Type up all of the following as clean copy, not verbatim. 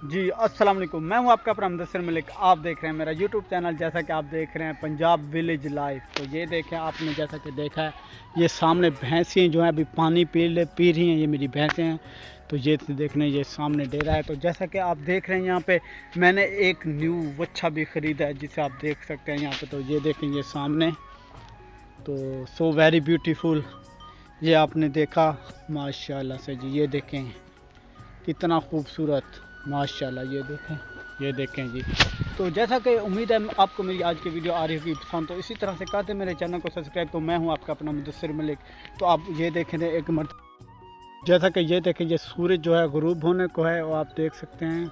जी अस्सलाम वालेकुम। मैं हूं आपका अपना मुदस्सिर मलिक। आप देख रहे हैं मेरा यूट्यूब चैनल। जैसा कि आप देख रहे हैं पंजाब विलेज लाइफ। तो ये देखें, आपने जैसा कि देखा है, ये सामने भैंसें जो हैं अभी पानी पी रही हैं। ये मेरी भैंसें हैं। तो ये देखने, ये सामने डेरा है। तो जैसा कि आप देख रहे हैं, यहाँ पे मैंने एक न्यू वच्छा भी ख़रीदा है, जिसे आप देख सकते हैं यहाँ पे। तो ये देखें, ये सामने, तो सो वेरी ब्यूटीफुल। ये आपने देखा, माशाल्लाह से जी। ये देखें कितना खूबसूरत, माशाल्लाह। ये देखें जी। तो जैसा कि उम्मीद है आपको मेरी आज की वीडियो आ रही होगी पसंद। तो इसी तरह से करते मेरे चैनल को सब्सक्राइब। तो मैं हूं आपका अपना मुदस्सिर मलिक। तो आप ये देखें एक मर्तबा, जैसा कि ये देखें, ये सूरज जो है गुरूब होने को है, और आप देख सकते हैं।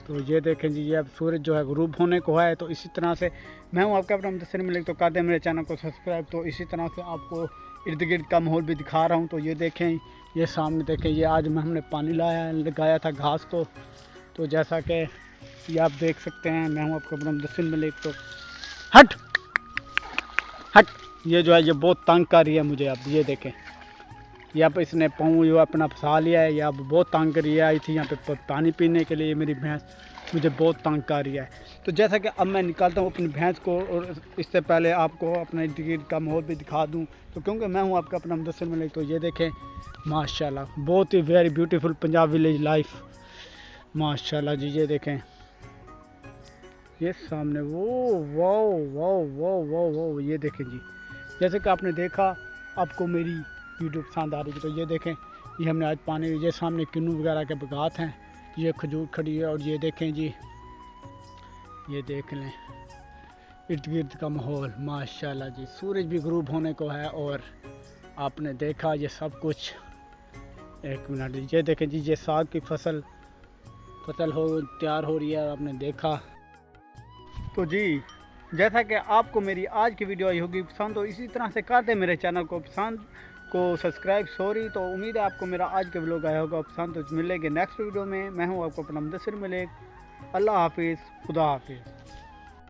तो ये देखें जी, ये अब सूरज जो है गुरूब होने को है। तो इसी तरह से मैं हूं आपका अपना मुदस्सिर मलिक। तो कर दें मेरे चैनल को सब्सक्राइब। तो इसी तरह से आपको इर्द गिर्द का माहौल भी दिखा रहा हूं। तो ये देखें, ये सामने देखें, ये आज हमने पानी लगाया था घास को। तो जैसा कि ये आप देख सकते हैं, मैं हूं आपका अपना मुदस्सिर मलिक। तो हट हट, ये जो है ये बहुत तंग कर रही है मुझे। अब ये देखें, ये अब इसने पाँव जो अपना फंसा लिया है। ये अब बहुत तंग कर रही है। आई थी यहाँ पे पानी पीने के लिए। मेरी भैंस मुझे बहुत तंग कर रही है। तो जैसा कि अब मैं निकालता हूँ अपनी भैंस को, और इससे पहले आपको अपने इर्द गिर्द का माहौल भी दिखा दूँ। तो क्योंकि मैं हूँ आपका अपना मुदस्सिर मलिक। तो ये देखें, माशाल्लाह, बहुत ही very beautiful Punjab village life, माशाल्लाह जी। ये देखें, ये सामने वो, wow wow wow wow wow. ये देखें जी, जैसे कि आपने देखा, आपको मेरी वीडियो पसंद आ रही है। तो ये देखें, ये हमने आज पानी, ये सामने किन्नू वगैरह के बगात हैं। ये खजूर खड़ी है। और ये देखें जी, ये देख लें इर्द गिर्द का माहौल, माशाल्लाह जी। सूरज भी गुरूब होने को है। और आपने देखा ये सब कुछ। एक मिनट, ये देखें जी, ये साग की फसल हो तैयार हो रही है। आपने देखा। तो जी, जैसा कि आपको मेरी आज की वीडियो आई होगी पसंद, तो इसी तरह से कर दें मेरे चैनल को पसंद को सब्सक्राइब। सॉरी। तो उम्मीद है आपको मेरा आज का व्लॉग आया होगा पसंद। तो मिलेंगे नेक्स्ट वीडियो में। मैं हूं आपको अपना मुदस्सिर मलिक। अल्लाह हाफिज़, खुदा हाफिज़।